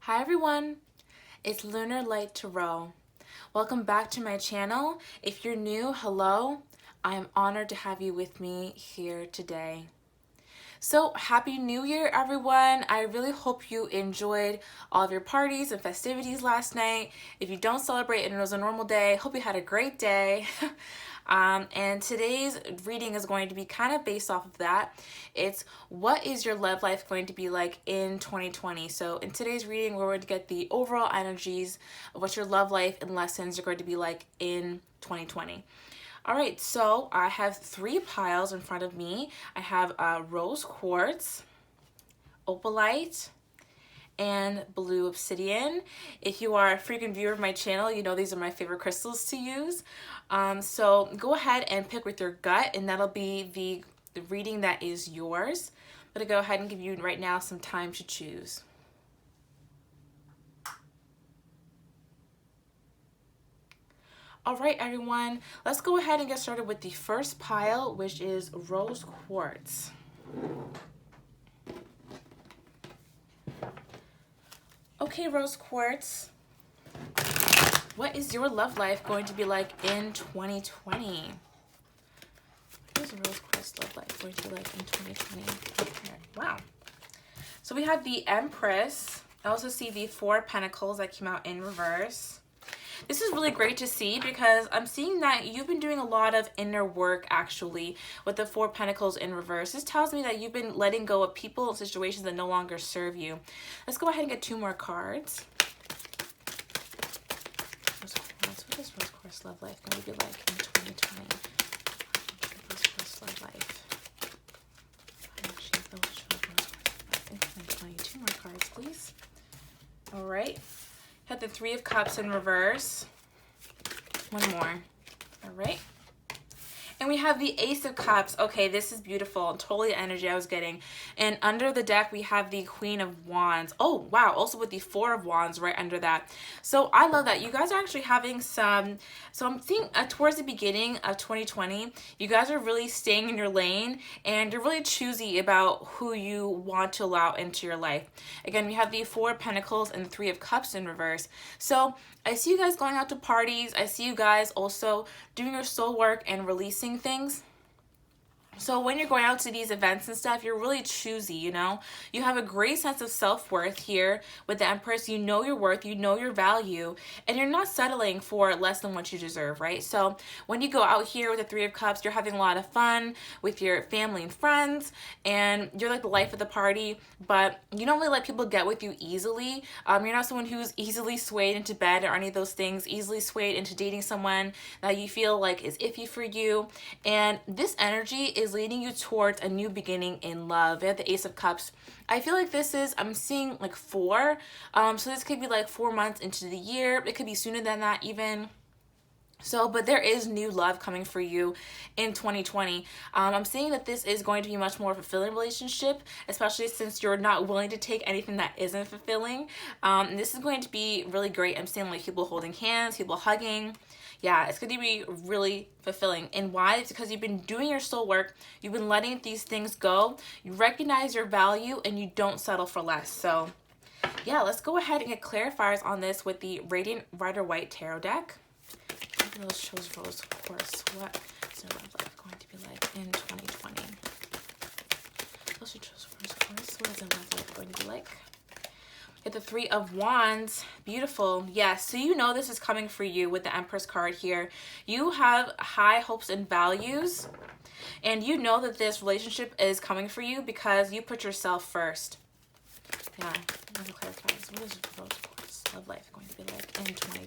Hi everyone, it's Lunar Light Tarot. Welcome back to my channel. If you're new, hello. I am honored to have you with me here today. So happy new year everyone. I really hope you enjoyed all of your parties and festivities last night. If you don't celebrate and it was a normal day, hope you had a great day. And today's reading is going to be kind of based off of that. It's what is your love life going to be like in 2020? So in today's reading, we're going to get the overall energies of what your love life and lessons are going to be like in 2020. All right, so I have 3 piles in front of me. I have rose quartz, opalite, and blue obsidian. If you are a frequent viewer of my channel, you know these are my favorite crystals to use. So go ahead and pick with your gut, and that'll be the reading that is yours. I'm gonna go ahead and give you right now some time to choose. All right, everyone, let's go ahead and get started with the first pile, which is rose quartz. Okay, rose quartz, what is your love life going to be like in 2020? What is rose quartz love life going to be like in 2020? Okay. Wow. So we have the Empress. I also see the 4 Pentacles that came out in reverse. This is really great to see because I'm seeing that you've been doing a lot of inner work actually with the 4 Pentacles in reverse. This tells me that you've been letting go of people and situations that no longer serve you. Let's go ahead and get 2 more cards. What is rose quartz love life going to be like in 2020? Rose quartz love life. In 2020. 2 more cards, please. All right. Had the 3 of Cups in reverse. 1 more. All right. And we have the Ace of Cups. Okay, this is beautiful. Totally the energy I was getting. And under the deck, we have the Queen of Wands. Oh, wow. Also with the 4 of Wands right under that. So I love that. You guys are actually having some... So I'm seeing towards the beginning of 2020, you guys are really staying in your lane. And you're really choosy about who you want to allow into your life. Again, we have the 4 of Pentacles and the 3 of Cups in reverse. So I see you guys going out to parties. I see you guys also doing your soul work and releasing things. So when you're going out to these events and stuff, you're really choosy, you know? You have a great sense of self-worth here with the Empress. You know your worth, you know your value, and you're not settling for less than what you deserve, right? So when you go out here with the 3 of Cups, you're having a lot of fun with your family and friends, and you're like the life of the party, but you don't really let people get with you easily. You're not someone who's easily swayed into bed or any of those things, easily swayed into dating someone that you feel like is iffy for you. And this energy is leading you towards a new beginning in love. We have the Ace of Cups. I feel like this is, I'm seeing like 4. So this could be like 4 months into the year. It could be sooner than that even. So, but there is new love coming for you in 2020. I'm seeing that this is going to be a much more fulfilling relationship, especially since you're not willing to take anything that isn't fulfilling. And this is going to be really great. I'm seeing like people holding hands, people hugging. Yeah, it's going to be really fulfilling. And why? It's because you've been doing your soul work. You've been letting these things go. You recognize your value and you don't settle for less. So yeah, let's go ahead and get clarifiers on this with the Radiant Rider-Waite Tarot deck. Those shows rose quartz. What is their love life going to be like in 2020? Those shows rose quartz. What is their love life going to be like? Get the 3 of Wands. Beautiful. Yes. So you know this is coming for you with the Empress card here. You have high hopes and values, and you know that this relationship is coming for you because you put yourself first. Yeah. Let me clarify this. What is rose quartz love life going to be like in 2020?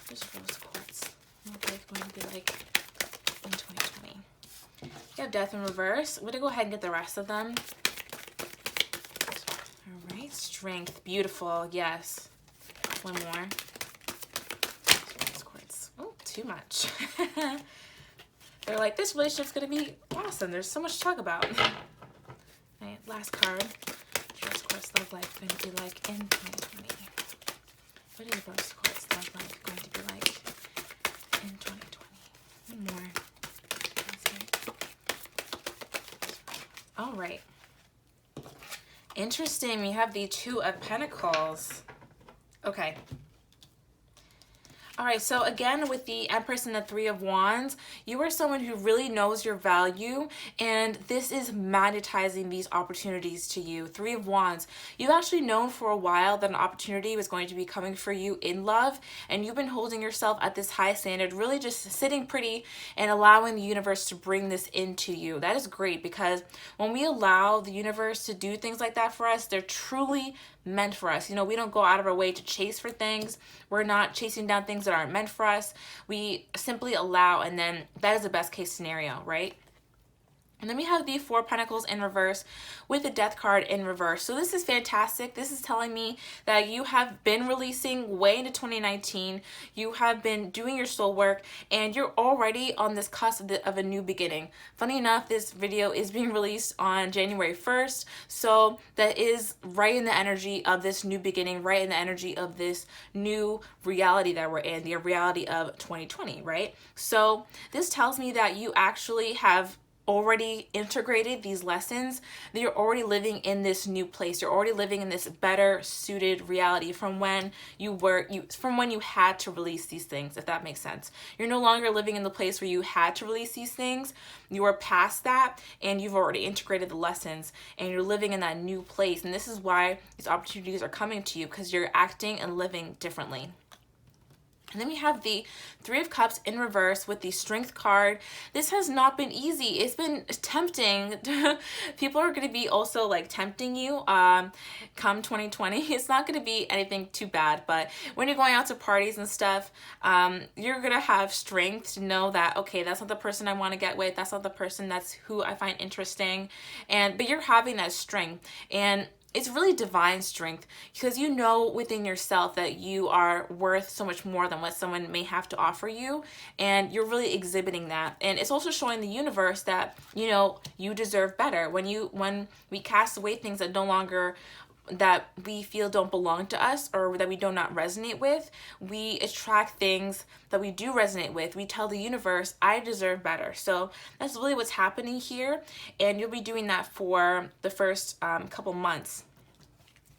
What is rose quartz love life going to be like in 2020? You have Death in reverse. We're going to go ahead and get the rest of them. All right. Strength. Beautiful. Yes. 1 more. Rose quartz. Oh, too much. They're like, this relationship's going to be awesome. There's so much to talk about. All right. Last card. Rose quartz love life going to be like in 2020? What is rose quartz love life going to be like in 2020? 1 more. All right. Interesting. We have the Two of Pentacles. Okay. All right, so again, with the Empress and the Three of Wands, you are someone who really knows your value, and this is magnetizing these opportunities to you. Three of Wands, you've actually known for a while that an opportunity was going to be coming for you in love, and you've been holding yourself at this high standard, really just sitting pretty and allowing the universe to bring this into you. That is great, because when we allow the universe to do things like that for us, they're truly meant for us. You know, we don't go out of our way to chase for things. We're not chasing down things that aren't meant for us. We simply allow, and then that is the best case scenario, right? And then we have the Four of Pentacles in reverse with the Death card in reverse. So this is fantastic. This is telling me that you have been releasing way into 2019. You have been doing your soul work, and you're already on this cusp of a new beginning. Funny enough, this video is being released on January 1st. So that is right in the energy of this new beginning, right in the energy of this new reality that we're in, the reality of 2020, right? So this tells me that you actually have already integrated these lessons, that you're already living in this new place. You're already living in this better suited reality from when you had to release these things, if that makes sense. You're no longer living in the place where you had to release these things. You are past that, and you've already integrated the lessons, and you're living in that new place. And this is why these opportunities are coming to you, because you're acting and living differently. And then we have the Three of Cups in reverse with the Strength card. This has not been easy. It's been tempting. People are going to be also like tempting you come 2020. It's not going to be anything too bad, but when you're going out to parties and stuff, you're going to have strength to know that, okay, that's not the person I want to get with. That's not the person that's who I find interesting. But you're having that strength, and it's really divine strength, because you know within yourself that you are worth so much more than what someone may have to offer you, and you're really exhibiting that. And it's also showing the universe that, you know, you deserve better. When we cast away things that we feel don't belong to us, or that we do not resonate with, we attract things that we do resonate with. We tell the universe, I deserve better. So that's really what's happening here, and you'll be doing that for the first couple months.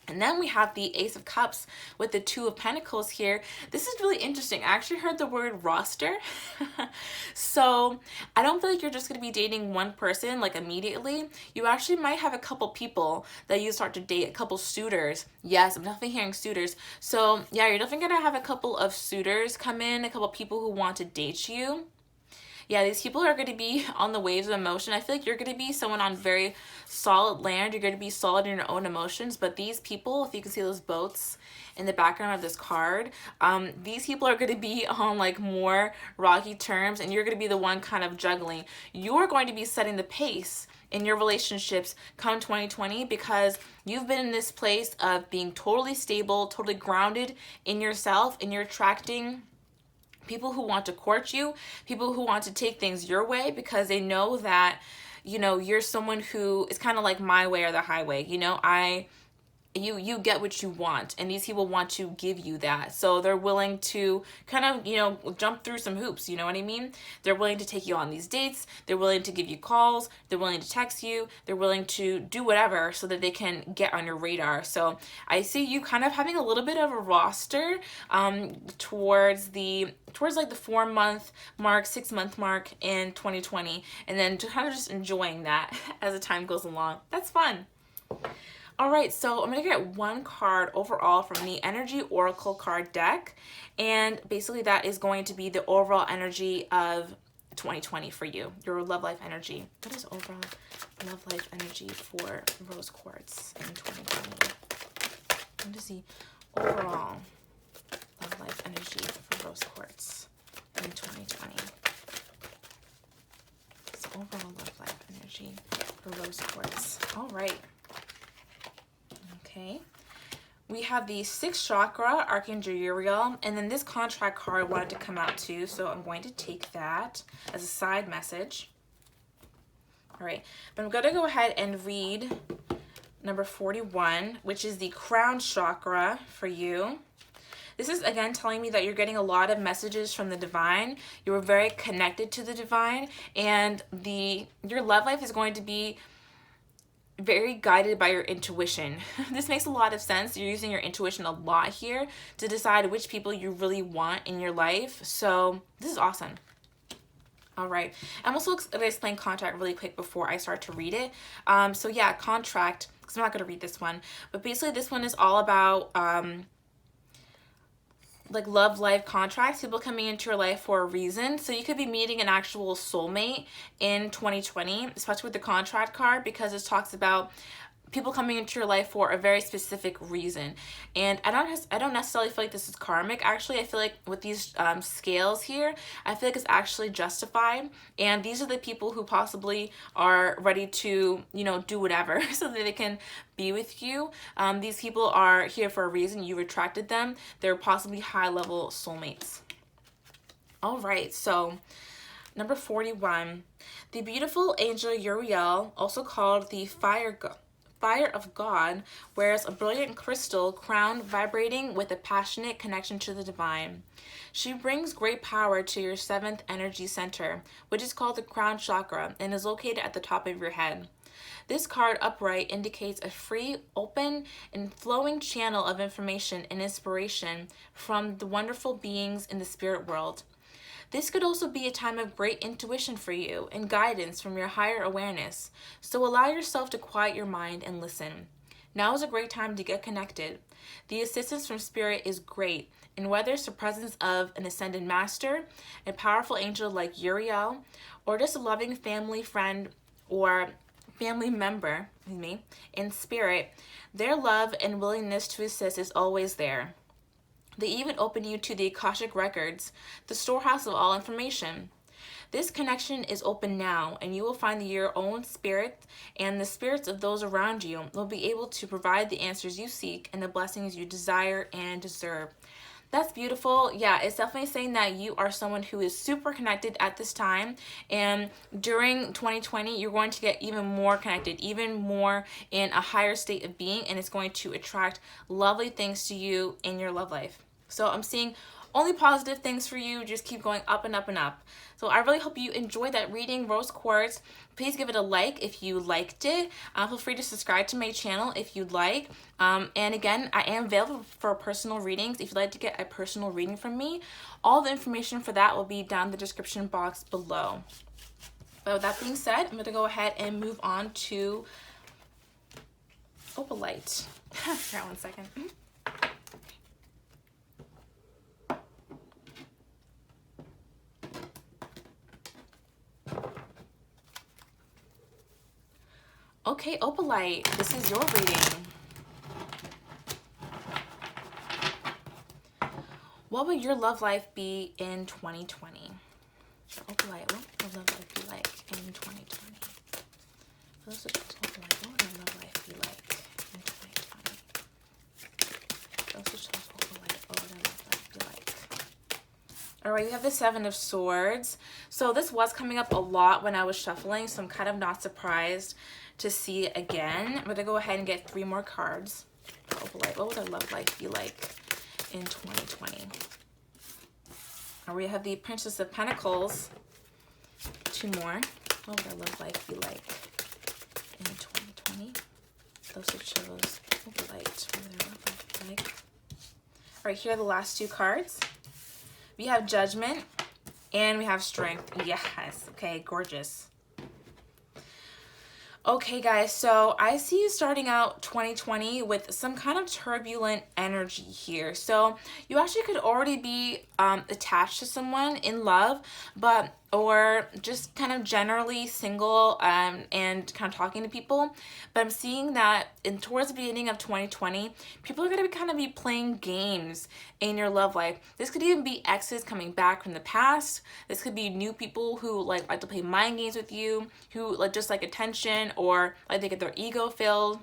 And then we have the Ace of Cups with the Two of Pentacles here. This is really interesting. I actually heard the word roster. So I don't feel like you're just going to be dating one person like immediately. You actually might have a couple people that you start to date, a couple suitors. Yes, I'm definitely hearing suitors. So yeah, you're definitely going to have a couple of suitors come in, a couple of people who want to date you. Yeah, these people are going to be on the waves of emotion. I feel like you're going to be someone on very solid land. You're going to be solid in your own emotions. But these people, if you can see those boats in the background of this card, these people are going to be on like more rocky terms, and you're going to be the one kind of juggling. You're going to be setting the pace in your relationships come 2020, because you've been in this place of being totally stable, totally grounded in yourself, and you're attracting people who want to court you, people who want to take things your way, because they know that, you know, you're someone who is kind of like my way or the highway. You know, you get what you want, and these people want to give you that. So they're willing to kind of, you know, jump through some hoops, you know what I mean? They're willing to take you on these dates. They're willing to give you calls. They're willing to text you. They're willing to do whatever so that they can get on your radar. So I see you kind of having a little bit of a roster towards like the 4-month mark, 6-month mark in 2020, and then kind of just enjoying that as the time goes along. That's fun. All right, so I'm going to get one card overall from the Energy Oracle card deck, and basically that is going to be the overall energy of 2020 for you, your love life energy. What is overall love life energy for rose quartz in 2020? What is the overall love life energy for rose quartz in 2020? So overall love life energy for rose quartz. All right. Okay, we have the 6th chakra, Archangel Uriel, and then this contract card wanted to come out too, so I'm going to take that as a side message. All right, but I'm going to go ahead and read number 41, which is the crown chakra for you. This is again telling me that you're getting a lot of messages from the divine. You're very connected to the divine, and your love life is going to be very guided by your intuition. This makes a lot of sense. You're using your intuition a lot here to decide which people you really want in your life. So this is awesome. All right. I'm also going to explain contract really quick before I start to read it. So yeah, contract, because I'm not going to read this one. But basically this one is all about like love life contracts, people coming into your life for a reason. So you could be meeting an actual soulmate in 2020, especially with the contract card, because it talks about people coming into your life for a very specific reason. And I don't necessarily feel like this is karmic. Actually, I feel like with these scales here, I feel like it's actually justified. And these are the people who possibly are ready to, you know, do whatever so that they can be with you. These people are here for a reason. You've attracted them. They're possibly high-level soulmates. All right, so number 41, the beautiful angel Uriel, also called the fire of God, wears a brilliant crystal crown vibrating with a passionate connection to the divine. She brings great power to your 7th energy center, which is called the crown chakra and is located at the top of your head. This card upright indicates a free, open, and flowing channel of information and inspiration from the wonderful beings in the spirit world. This could also be a time of great intuition for you and guidance from your higher awareness, so allow yourself to quiet your mind and listen. Now is a great time to get connected. The assistance from Spirit is great, and whether it's the presence of an ascended master, a powerful angel like Uriel, or just a loving family friend or family member, in spirit, their love and willingness to assist is always there. They even open you to the Akashic Records, the storehouse of all information. This connection is open now, and you will find that your own spirit and the spirits of those around you will be able to provide the answers you seek and the blessings you desire and deserve. That's beautiful. Yeah, it's definitely saying that you are someone who is super connected at this time, and during 2020 you're going to get even more connected, even more in a higher state of being, and it's going to attract lovely things to you in your love life. So I'm seeing only positive things for you. Just keep going up and up and up. So I really hope you enjoyed that reading, Rose Quartz. Please give it a like if you liked it. Feel free to subscribe to my channel if you'd like. And again, I am available for personal readings. If you'd like to get a personal reading from me, all the information for that will be down in the description box below. But with that being said, I'm going to go ahead and move on to Opalite. Hold on 1 second. Okay, Opalite, this is your reading. What will your love life be in 2020? For Opalite, what will your love life be like in 2020? For those of Opalite, what will your love life be like in 2020? For those of Opalite, what will your love life be like? All right, we have the 7 of Swords. So this was coming up a lot when I was shuffling, so I'm kind of not surprised to see it again. I'm gonna go ahead and get 3 more cards. Opalite, what would our love life be like in 2020? Or we have the Princess of Pentacles. 2 more. What would our love life be like in 2020? Those who chose Opalite, what would our love life be like? All right, here are the last 2 cards. We have Judgment and we have Strength. Yes, okay, gorgeous. Okay guys, so I see you starting out 2020 with some kind of turbulent energy here. So you actually could already be attached to someone in love, or just kind of generally single and kind of talking to people. But I'm seeing that towards the beginning of 2020, people are going to kind of be playing games in your love life. This could even be exes coming back from the past. This could be new people who like to play mind games with you, who just like attention, or like they get their ego filled.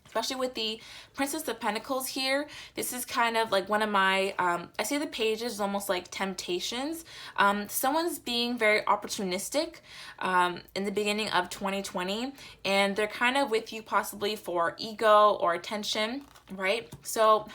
Especially with the Princess of Pentacles here, this is kind of like one of my, I see the pages almost like temptations. Someone's being very opportunistic in the beginning of 2020, and they're kind of with you possibly for ego or attention, right? So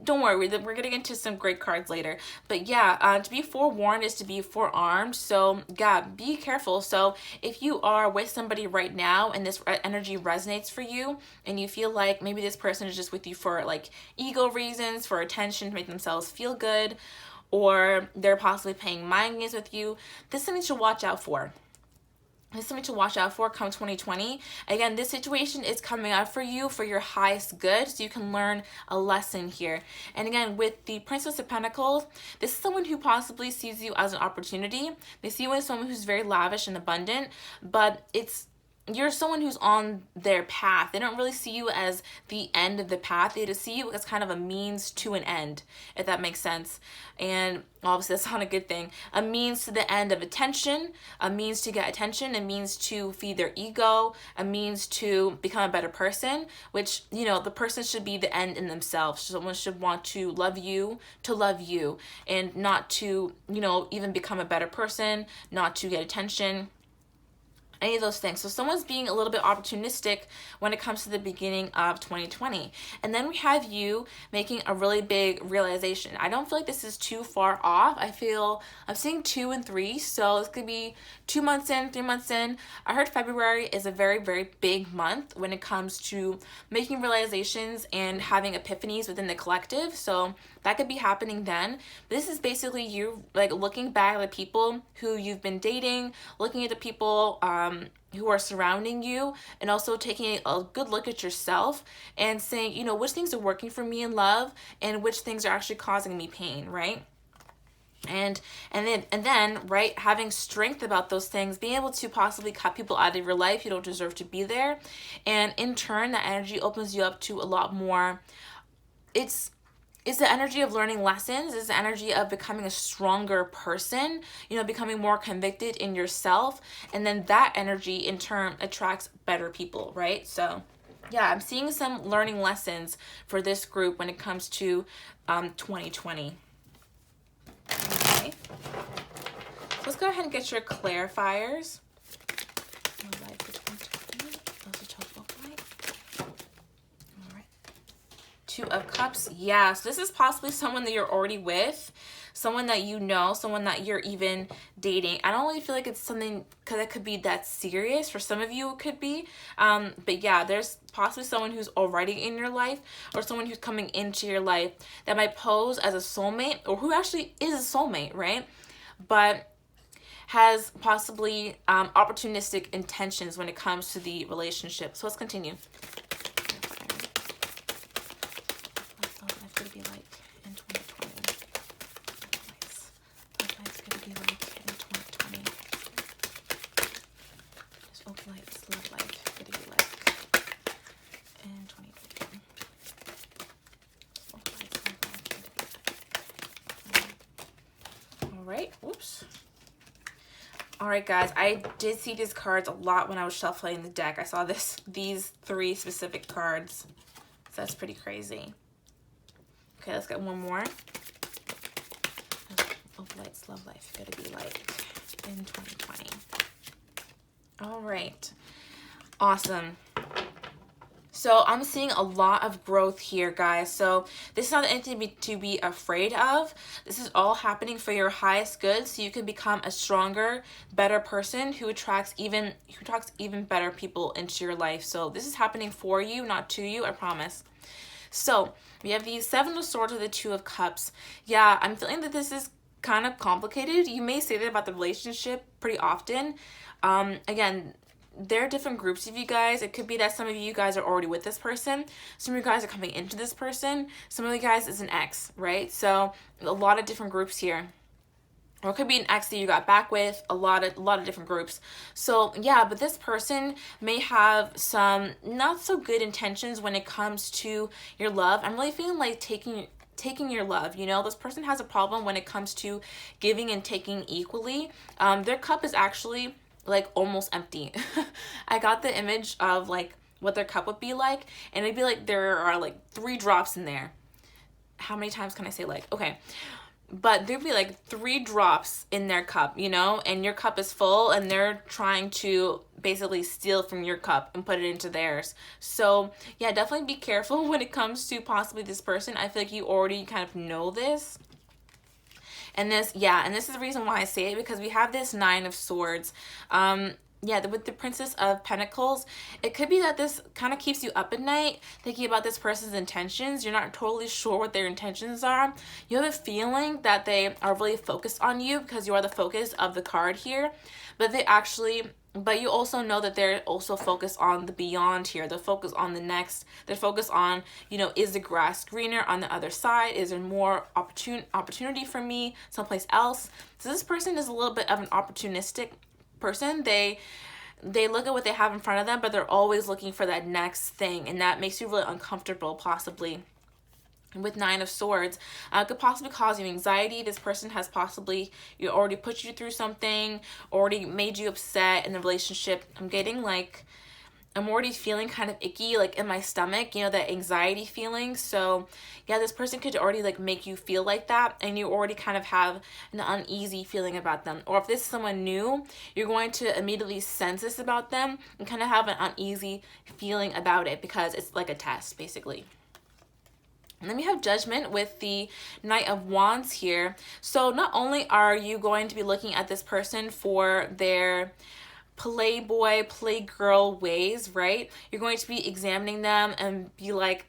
don't worry, we're getting into some great cards later. But yeah, to be forewarned is to be forearmed. So yeah, be careful. So if you are with somebody right now and this energy resonates for you, and you feel like maybe this person is just with you for like ego reasons, for attention, to make themselves feel good, or they're possibly playing mind games with you, this is something to watch out for. This is something to watch out for come 2020. Again, this situation is coming out for you for your highest good, so you can learn a lesson here. And again, with the Princess of Pentacles, this is someone who possibly sees you as an opportunity. They see you as someone who's very lavish and abundant, but you're someone who's on their path. They don't really see you as the end of the path. They just see you as kind of a means to an end, if that makes sense. And obviously that's not a good thing. A means to the end of attention, a means to get attention, a means to feed their ego, a means to become a better person, which, you know, the person should be the end in themselves. Someone should want to love you, and not to, you know, even become a better person, not to get attention, any of those things. So someone's being a little bit opportunistic when it comes to the beginning of 2020. And then we have you making a really big realization. I don't feel like this is too far off. I'm seeing 2 and 3. So this could be 2 months in, 3 months in. I heard February is a very, very big month when it comes to making realizations and having epiphanies within the collective. So that could be happening then. This is basically you like looking back at the people who you've been dating, looking at the people who are surrounding you, and also taking a good look at yourself and saying, you know, which things are working for me in love and which things are actually causing me pain, right? And then right, having strength about those things, being able to possibly cut people out of your life you don't deserve to be there, and in turn that energy opens you up to a lot more. It's the energy of learning lessons. It's the energy of becoming a stronger person, you know, becoming more convicted in yourself. And then that energy in turn attracts better people, right? So yeah, I'm seeing some learning lessons for this group when it comes to 2020. Okay. So let's go ahead and get your clarifiers. Two of Cups. Yeah, so this is possibly someone that you're already with, someone that you know, someone that you're even dating. I don't really feel like it's something, because it could be that serious. For some of you it could be, but yeah, there's possibly someone who's already in your life, or someone who's coming into your life that might pose as a soulmate, or who actually is a soulmate, right? But has possibly opportunistic intentions when it comes to the relationship. So let's continue. Alright guys, I did see these cards a lot when I was shuffling the deck. I saw these 3 specific cards. So that's pretty crazy. Okay, let's get one more. Lights, love life, gotta be like in 2020. Alright. Awesome. So I'm seeing a lot of growth here, guys. So this is not anything to be afraid of. This is all happening for your highest good, so you can become a stronger, better person who attracts even better people into your life. So this is happening for you, not to you, I promise. So we have the 7 of Swords with the 2 of Cups. Yeah, I'm feeling that this is kind of complicated. You may say that about the relationship pretty often. Again, there are different groups of you guys. It could be that some of you guys are already with this person. Some of you guys are coming into this person. Some of you guys is an ex, right? So a lot of different groups here. Or it could be an ex that you got back with, a lot of different groups. So yeah, but this person may have some not so good intentions when it comes to your love. I'm really feeling like taking your love, you know. This person has a problem when it comes to giving and taking equally. Their cup is actually like almost empty. I got the image of like what their cup would be like, and it'd be like there are like 3 drops in there. How many times can I say like? Okay, but there'd be like 3 drops in their cup, you know, and your cup is full and they're trying to basically steal from your cup and put it into theirs. So yeah, definitely be careful when it comes to possibly this person. I feel like you already kind of know this. And this, yeah, and this is the reason why I say it, because we have this 9 of Swords. Yeah, with the Princess of Pentacles, it could be that this kind of keeps you up at night thinking about this person's intentions. You're not totally sure what their intentions are. You have a feeling that they are really focused on you because you are the focus of the card here, but you also know that they're also focused on the beyond here. They're focused on the next. They're focused on, you know, is the grass greener on the other side? Is there more opportunity for me someplace else? So this person is a little bit of an opportunistic person. They look at what they have in front of them, but they're always looking for that next thing, and that makes you really uncomfortable possibly. With 9 of Swords, could possibly cause you anxiety. This person has possibly already put you through something, already made you upset in the relationship. I'm already feeling kind of icky, like in my stomach, you know, that anxiety feeling. So yeah, this person could already like make you feel like that, and you already kind of have an uneasy feeling about them. Or if this is someone new, you're going to immediately sense this about them and kind of have an uneasy feeling about it because it's like a test basically. And then we have Judgment with the Knight of Wands here. So not only are you going to be looking at this person for their playboy, playgirl ways, right? You're going to be examining them and be like,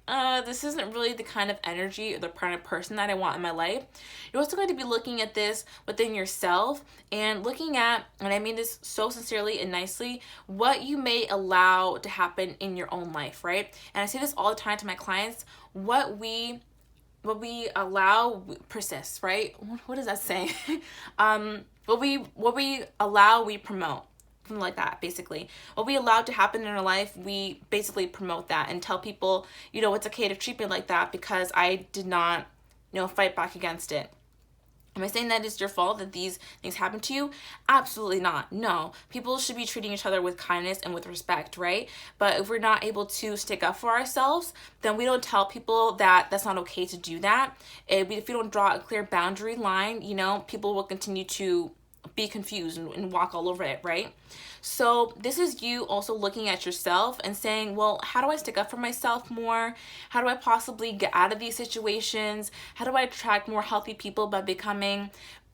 this isn't really the kind of energy or the kind of person that I want in my life. You're also going to be looking at this within yourself and looking at, and I mean this so sincerely and nicely, what you may allow to happen in your own life, right? And I say this all the time to my clients, what we allow persists, right? What does that say? What we allow, we promote. Something like that, basically. What we allow to happen in our life, we basically promote that and tell people, you know, it's okay to treat me like that because I did not, you know, fight back against it. Am I saying that it's your fault that these things happen to you? Absolutely not. No. People should be treating each other with kindness and with respect, right? But if we're not able to stick up for ourselves, then we don't tell people that that's not okay to do that. If we don't draw a clear boundary line, you know, people will continue to be confused and walk all over it, right? So this is you also looking at yourself and saying, well, how do I stick up for myself more? How do I possibly get out of these situations? How do I attract more healthy people by becoming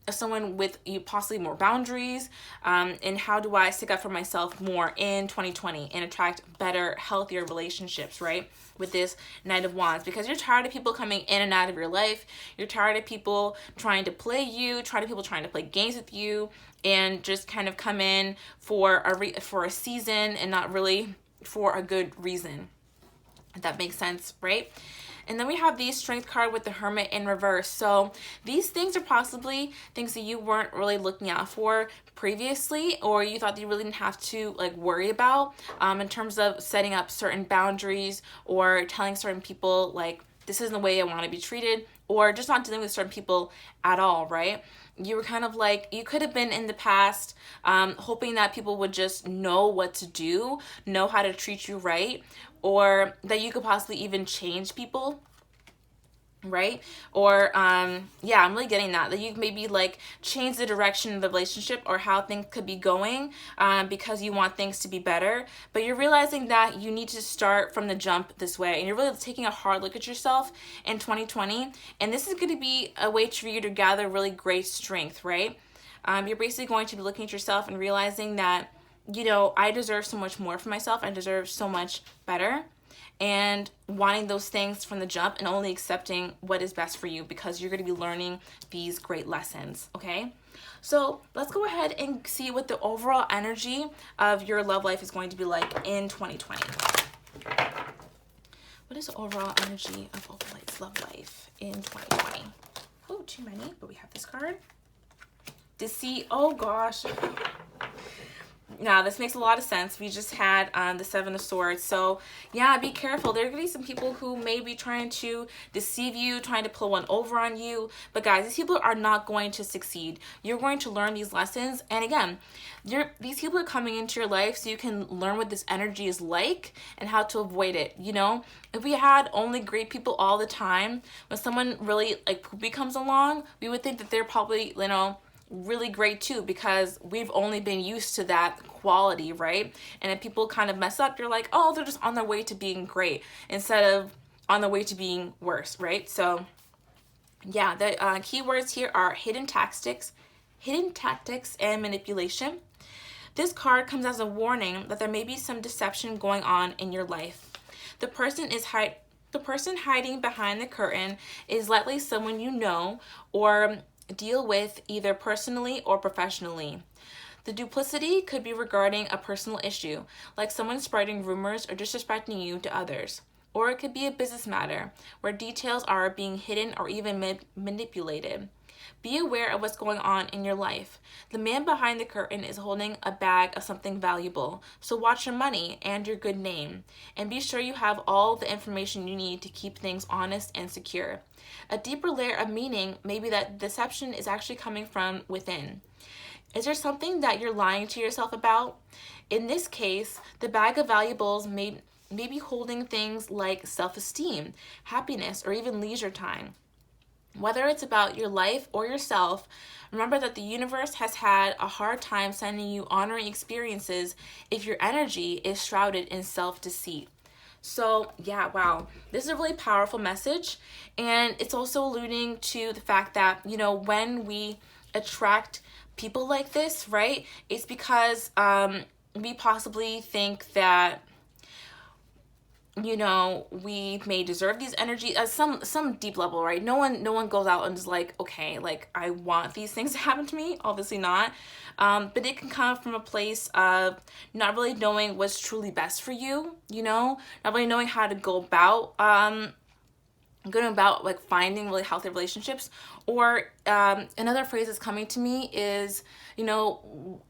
someone with possibly more boundaries? And how do I stick up for myself more in 2020 and attract better, healthier relationships, right? With this Knight of Wands, because you're tired of people coming in and out of your life. You're tired of people trying to play you, tired of people trying to play games with you, and just kind of come in for a season and not really for a good reason. If that makes sense, right? And then we have the Strength card with the Hermit in reverse. So these things are possibly things that you weren't really looking out for previously, or you thought that you really didn't have to like worry about in terms of setting up certain boundaries or telling certain people like, this isn't the way I want to be treated, or just not dealing with certain people at all, right? You were kind of like, you could have been in the past hoping that people would just know what to do, know how to treat you right, or that you could possibly even change people, right? Or yeah, I'm really getting that you maybe like change the direction of the relationship or how things could be going because you want things to be better, but you're realizing that you need to start from the jump this way, and you're really taking a hard look at yourself in 2020, and this is going to be a way for you to gather really great strength, right? You're basically going to be looking at yourself and realizing that, you know, I deserve so much more for myself. I deserve so much better, and wanting those things from the jump and only accepting what is best for you because you're going to be learning these great lessons, okay? So let's go ahead and see what the overall energy of your love life is going to be like in 2020. What is the overall energy of Opal's love life in 2020? Oh, too many, but we have this card. Deceit. Oh gosh. Now, this makes a lot of sense. We just had the Seven of Swords. So, yeah, be careful. There are going to be some people who may be trying to deceive you, trying to pull one over on you. But, guys, these people are not going to succeed. You're going to learn these lessons. And, again, these people are coming into your life so you can learn what this energy is like and how to avoid it, you know? If we had only great people all the time, when someone really, like, poopy comes along, we would think that they're probably, you know, really great too, because we've only been used to that quality, right? And if people kind of mess up, you're like, oh, they're just on their way to being great instead of on their way to being worse, right? So yeah, the keywords here are hidden tactics and manipulation. This card comes as a warning that there may be some deception going on in your life. The person hiding behind the curtain is likely someone you know or deal with either personally or professionally. The duplicity could be regarding a personal issue, like someone spreading rumors or disrespecting you to others. Or it could be a business matter, where details are being hidden or even manipulated. Be aware of what's going on in your life. The man behind the curtain is holding a bag of something valuable, so watch your money and your good name, and be sure you have all the information you need to keep things honest and secure. A deeper layer of meaning may be that deception is actually coming from within. Is there something that you're lying to yourself about? In this case, the bag of valuables may be holding things like self-esteem, happiness, or even leisure time. Whether it's about your life or yourself, remember that the universe has had a hard time sending you honoring experiences if your energy is shrouded in self-deceit. So yeah, wow, this is a really powerful message, and it's also alluding to the fact that, you know, when we attract people like this, right, it's because we possibly think that, you know, we may deserve these energies at some deep level, right? No one goes out and is like, okay, like, I want these things to happen to me. Obviously not. But it can come from a place of not really knowing what's truly best for you, you know, not really knowing how to go about like finding really healthy relationships. Or another phrase that's coming to me is, you know,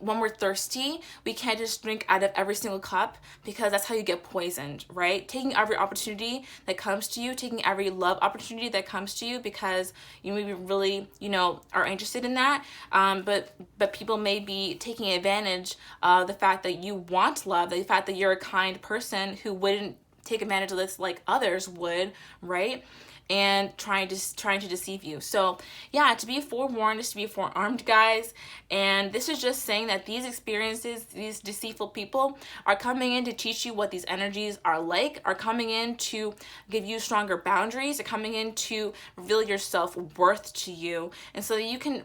when we're thirsty, we can't just drink out of every single cup, because that's how you get poisoned, right? Taking every opportunity that comes to you, taking every love opportunity that comes to you, because you maybe really, you know, are interested in that, but people may be taking advantage of the fact that you want love, the fact that you're a kind person who wouldn't take advantage of this like others would, right? And trying to deceive you. So yeah, to be forewarned is to be forearmed, guys. And this is just saying that these experiences, these deceitful people, are coming in to teach you what these energies are like, are coming in to give you stronger boundaries, are coming in to reveal your self-worth to you, and so that you can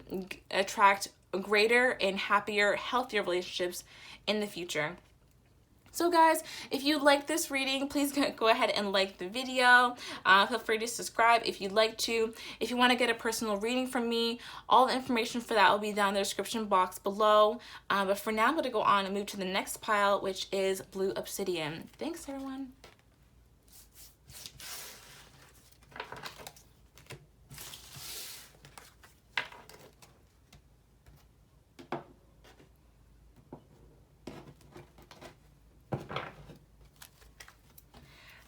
attract greater and happier, healthier relationships in the future. So guys, if you like this reading, please go ahead and like the video. Feel free to subscribe if you'd like to. If you want to get a personal reading from me, all the information for that will be down in the description box below. But for now, I'm going to go on and move to the next pile, which is blue obsidian. Thanks, everyone.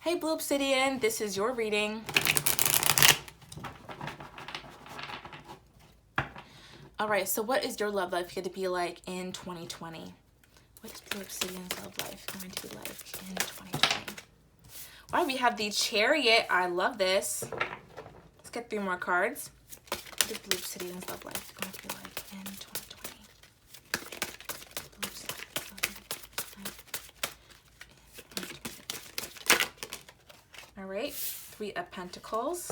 Hey Blue Obsidian, this is your reading. Alright, so what is your love life going to be like in 2020? What is Blue Obsidian's love life going to be like in 2020? Alright, we have the Chariot. I love this. Let's get 3 more cards. What is Blue Obsidian's love life going to be like in 2020? All right, 3 of Pentacles.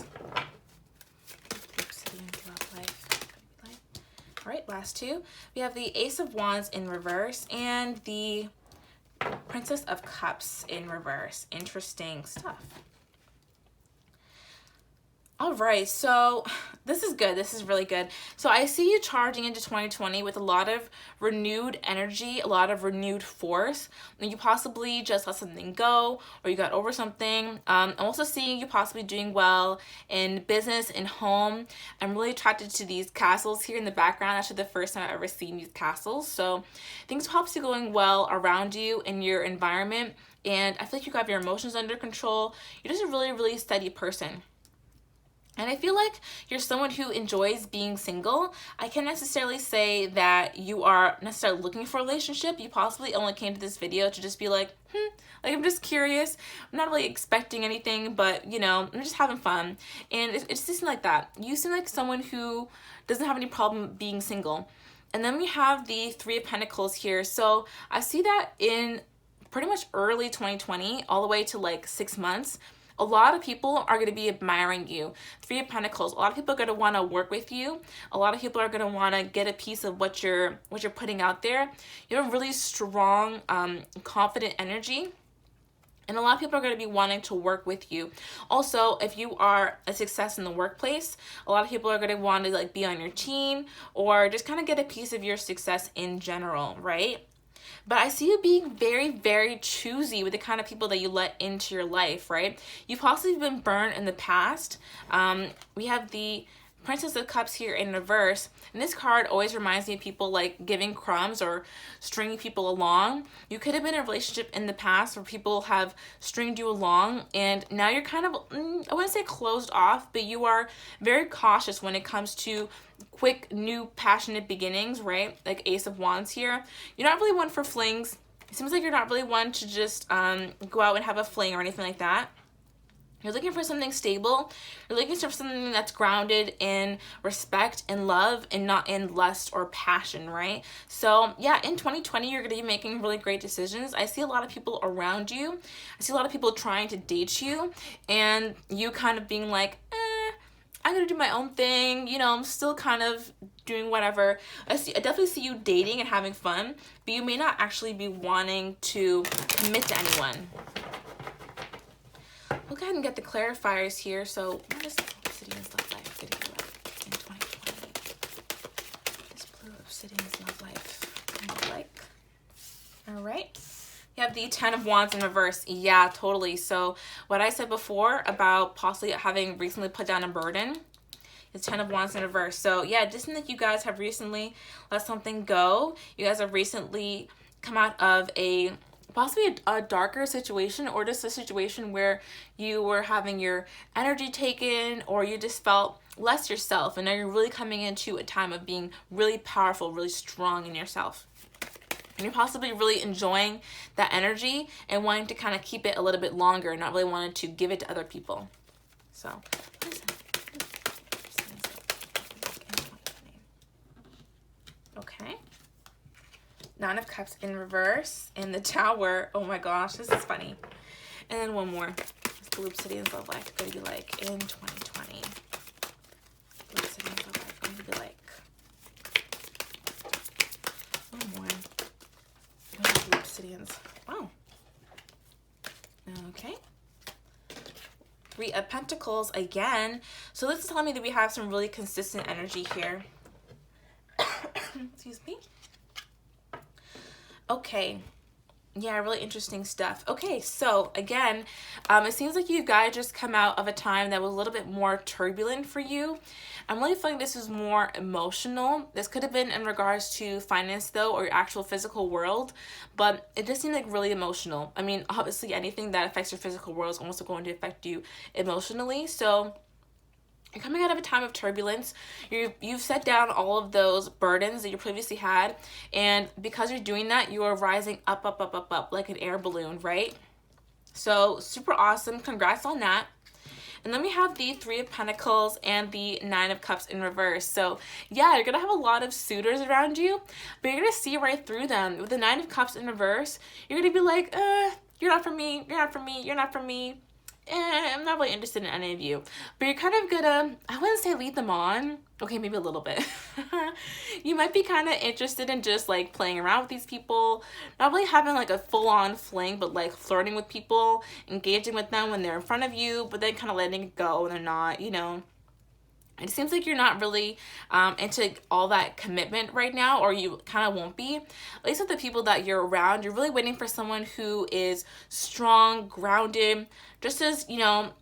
All right, last 2. We have the Ace of Wands in reverse and the Princess of Cups in reverse. Interesting stuff. All right, so this is good. This is really good. So I see you charging into 2020 with a lot of renewed energy, a lot of renewed force. And you possibly just let something go or you got over something. I'm also seeing you possibly doing well in business, in home. I'm really attracted to these castles here in the background. Actually, the first time I've ever seen these castles. So things possibly going well around you in your environment. And I feel like you have your emotions under control. You're just a really, really steady person. And I feel like you're someone who enjoys being single. I can't necessarily say that you are necessarily looking for a relationship. You possibly only came to this video to just be like, like I'm just curious. I'm not really expecting anything, but you know, I'm just having fun. And it just seems like that. You seem like someone who doesn't have any problem being single. And then we have the Three of Pentacles here. So I see that in pretty much early 2020, all the way to like 6 months, a lot of people are going to be admiring you. Three of Pentacles. A lot of people are going to want to work with you. A lot of people are going to want to get a piece of what you're putting out there. You have a really strong, confident energy. And a lot of people are going to be wanting to work with you. Also, if you are a success in the workplace, a lot of people are going to want to like be on your team or just kind of get a piece of your success in general, right? But I see you being very, very choosy with the kind of people that you let into your life, right? You've possibly been burned in the past. We have the Princess of Cups here in reverse. And this card always reminds me of people like giving crumbs or stringing people along. You could have been in a relationship in the past where people have stringed you along and now you're kind of, I wouldn't say closed off, but you are very cautious when it comes to quick, new, passionate beginnings, right? Like Ace of Wands here. You're not really one for flings. It seems like you're not really one to just go out and have a fling or anything like that. You're looking for something stable. You're looking for something that's grounded in respect and love and not in lust or passion, right? So yeah, in 2020, you're going to be making really great decisions. I see a lot of people around you. I see a lot of people trying to date you and you kind of being like, I'm going to do my own thing. You know, I'm still kind of doing whatever. I definitely see you dating and having fun, but you may not actually be wanting to commit to anyone. We'll go ahead and get the clarifiers here. So what is obsidian's love life going to be like in 2020? This blue obsidian's love life kind of like. All right. You have the 10 of Wands in reverse. Yeah, totally. So what I said before about possibly having recently put down a burden is 10 of Wands in reverse. So yeah, it just seems like you guys have recently let something go. You guys have recently come out of possibly a darker situation or just a situation where you were having your energy taken or you just felt less yourself, and now you're really coming into a time of being really powerful, really strong in yourself. And you're possibly really enjoying that energy and wanting to kind of keep it a little bit longer and not really wanting to give it to other people. So, okay. Nine of Cups in reverse and the Tower. Oh my gosh, this is funny. And then one more. This blue obsidian's love life going to be like in 2020. Blue obsidian's love life going to be like. One more. Blue obsidians. Wow. Okay. Three of Pentacles again. So this is telling me that we have some really consistent energy here. Excuse me. Okay. Yeah, really interesting stuff. Okay, so again, it seems like you guys just come out of a time that was a little bit more turbulent for you. I'm really feeling this is more emotional. This could have been in regards to finance though, or your actual physical world, but it just seemed like really emotional. I mean, obviously anything that affects your physical world is also going to affect you emotionally. So you're coming out of a time of turbulence. You've set down all of those burdens that you previously had. And because you're doing that, you are rising up, up, up, up, up like an air balloon, right? So super awesome. Congrats on that. And then we have the Three of Pentacles and the Nine of Cups in reverse. So yeah, you're going to have a lot of suitors around you, but you're going to see right through them. With the Nine of Cups in reverse, you're going to be like, you're not for me, you're not for me, you're not for me. I'm not really interested in any of you. But you're kind of gonna, I wouldn't say lead them on. Okay, maybe a little bit. You might be kind of interested in just like playing around with these people, not really having like a full-on fling, but like flirting with people, engaging with them when they're in front of you, but then kind of letting it go when they're not, you know. It seems like you're not really into all that commitment right now, or you kind of won't be. At least with the people that you're around, you're really waiting for someone who is strong, grounded, just as, you know,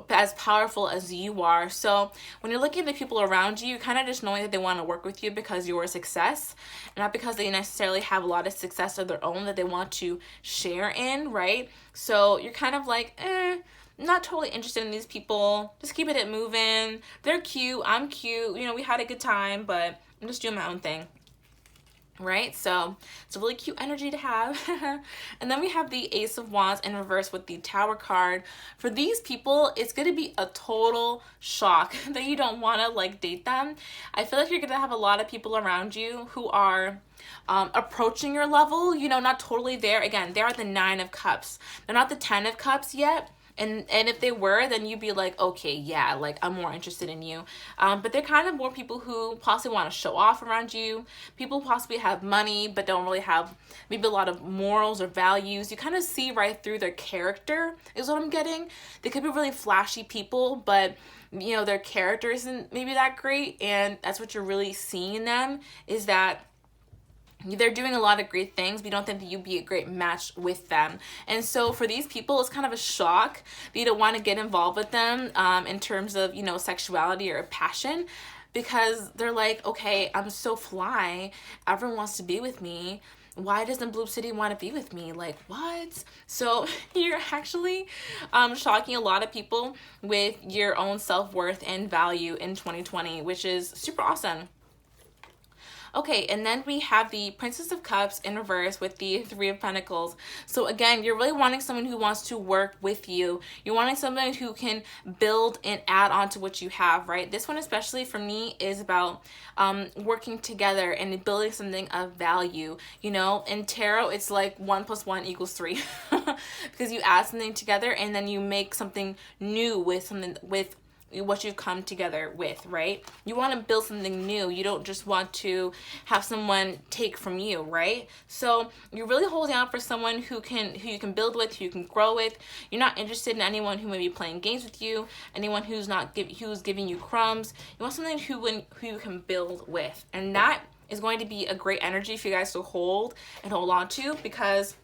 as powerful as you are. So when you're looking at the people around you, you're kind of just knowing that they want to work with you because you're a success, not because they necessarily have a lot of success of their own that they want to share in, right? So you're kind of like, not totally interested in these people. Just keeping it moving. They're cute. I'm cute. You know, we had a good time, but I'm just doing my own thing. Right? So it's a really cute energy to have. And then we have the Ace of Wands in reverse with the Tower card. For these people, it's going to be a total shock that you don't want to like date them. I feel like you're going to have a lot of people around you who are approaching your level, you know, not totally there. Again, they're at the 9 of Cups. They're not the 10 of Cups yet. And if they were, then you'd be like, okay, yeah, like I'm more interested in you. But they're kind of more people who possibly want to show off around you. People who possibly have money but don't really have maybe a lot of morals or values. You kind of see right through their character is what I'm getting. They could be really flashy people, but you know, their character isn't maybe that great. And that's what you're really seeing in them, is that they're doing a lot of great things, but you don't think that you'd be a great match with them. And so for these people, it's kind of a shock that you don't want to get involved with them in terms of, you know, sexuality or passion, because they're like, okay, I'm so fly. Everyone wants to be with me. Why doesn't Blue City want to be with me? Like, what? So you're actually shocking a lot of people with your own self-worth and value in 2020, which is super awesome. Okay, and then we have the Princess of Cups in reverse with the 3 of Pentacles. So again, you're really wanting someone who wants to work with you. You're wanting someone who can build and add on to what you have, right? This one especially for me is about working together and building something of value. You know, in tarot, it's like 1 + 1 = 3 because you add something together and then you make something new with what you've come together with, right? You want to build something new. You don't just want to have someone take from you, right? So you're really holding out for someone who you can build with, who you can grow with. You're not interested in anyone who may be playing games with you, anyone who's giving you crumbs. You want something who you can build with, and that is going to be a great energy for you guys to hold on to, because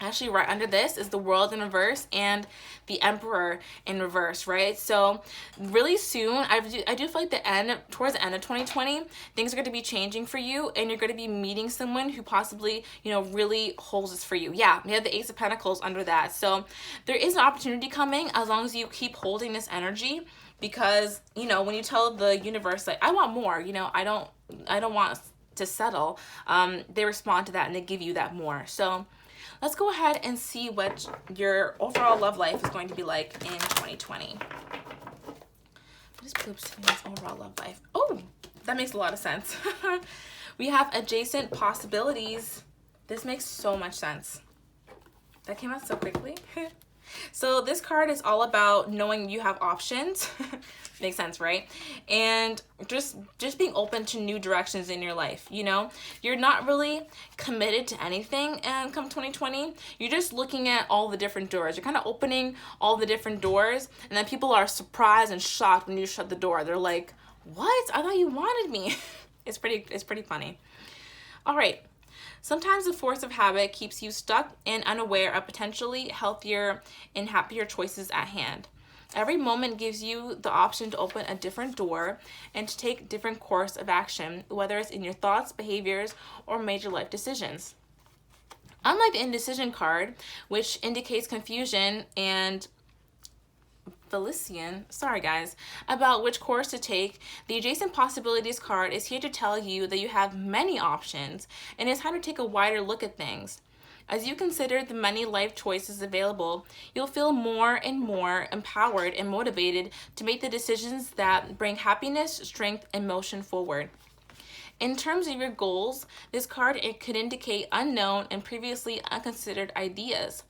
actually right under this is the World in reverse and the Emperor in reverse, right? So really soon, I do feel like towards the end of 2020, things are going to be changing for you, and you're going to be meeting someone who possibly, you know, really holds this for you. Yeah, we have the Ace of Pentacles under that. So there is an opportunity coming as long as you keep holding this energy, because, you know, when you tell the universe, like, I want more, you know, I don't want to settle, they respond to that and they give you that more. So let's go ahead and see what your overall love life is going to be like in 2020. What is Blue City's overall love life? Oh, that makes a lot of sense. We have adjacent possibilities. This makes so much sense. That came out so quickly. So this card is all about knowing you have options. Makes sense, right? And just being open to new directions in your life. You know, you're not really committed to anything come 2020. You're just looking at all the different doors. You're kind of opening all the different doors, and then people are surprised and shocked when you shut the door. They're like, what? I thought you wanted me. It's pretty funny. All right. Sometimes the force of habit keeps you stuck and unaware of potentially healthier and happier choices at hand. Every moment gives you the option to open a different door and to take a different course of action, whether it's in your thoughts, behaviors, or major life decisions. Unlike the indecision card, which indicates confusion and about which course to take, the adjacent possibilities card is here to tell you that you have many options and it's time to take a wider look at things. As you consider the many life choices available, you'll feel more and more empowered and motivated to make the decisions that bring happiness, strength, and motion forward. In terms of your goals, this card could indicate unknown and previously unconsidered ideas.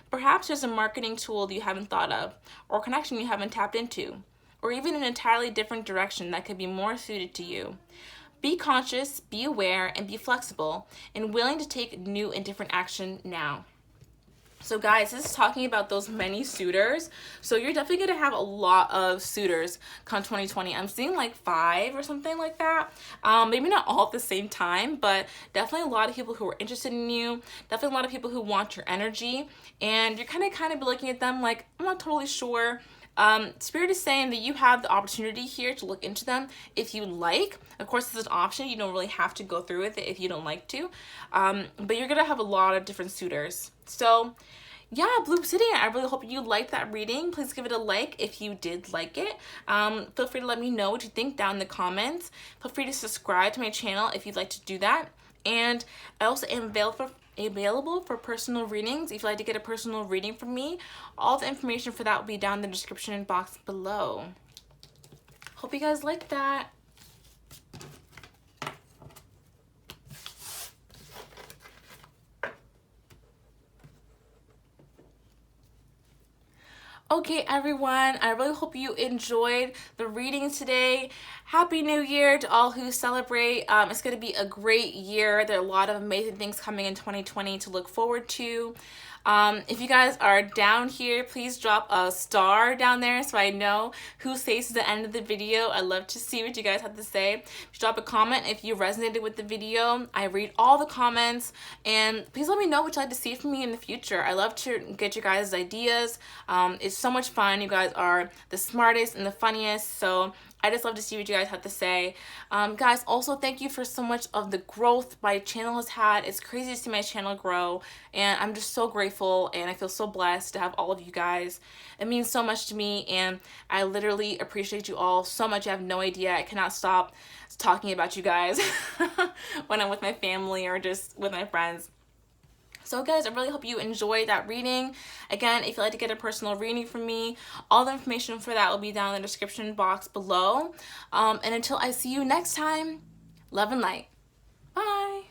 Perhaps there's a marketing tool you haven't thought of, or connection you haven't tapped into, or even an entirely different direction that could be more suited to you. Be conscious, be aware, and be flexible, and willing to take new and different action now. So guys, this is talking about those many suitors. So you're definitely going to have a lot of suitors come 2020. I'm seeing like 5 or something like that. Maybe not all at the same time, but definitely a lot of people who are interested in you. Definitely a lot of people who want your energy. And you're kind of be looking at them like, I'm not totally sure. Spirit is saying that you have the opportunity here to look into them if you like. Of course, this is an option. You don't really have to go through with it if you don't like to. But you're going to have a lot of different suitors. So yeah, Blue Obsidian, I really hope you liked that reading. Please give it a like if you did like it. Feel free to let me know what you think down in the comments. Feel free to subscribe to my channel if you'd like to do that. And I also am available for personal readings. If you'd like to get a personal reading from me, all the information for that will be down in the description box below. Hope you guys liked that. Okay, everyone, I really hope you enjoyed the reading today. Happy New Year to all who celebrate. It's going to be a great year. There are a lot of amazing things coming in 2020 to look forward to. If you guys are down here, please drop a star down there so I know who stays to the end of the video. I'd love to see what you guys have to say. Drop a comment if you resonated with the video. I read all the comments, and please let me know what you'd like to see from me in the future. I love to get you guys' ideas. It's so much fun. You guys are the smartest and the funniest, so I just love to see what you guys have to say. Guys, also thank you for so much of the growth my channel has had. It's crazy to see my channel grow, and I'm just so grateful, and I feel so blessed to have all of you guys. It means so much to me, and I literally appreciate you all so much. You have no idea. I cannot stop talking about you guys when I'm with my family or just with my friends. So guys, I really hope you enjoyed that reading. Again, if you'd like to get a personal reading from me, all the information for that will be down in the description box below. And until I see you next time, love and light. Bye.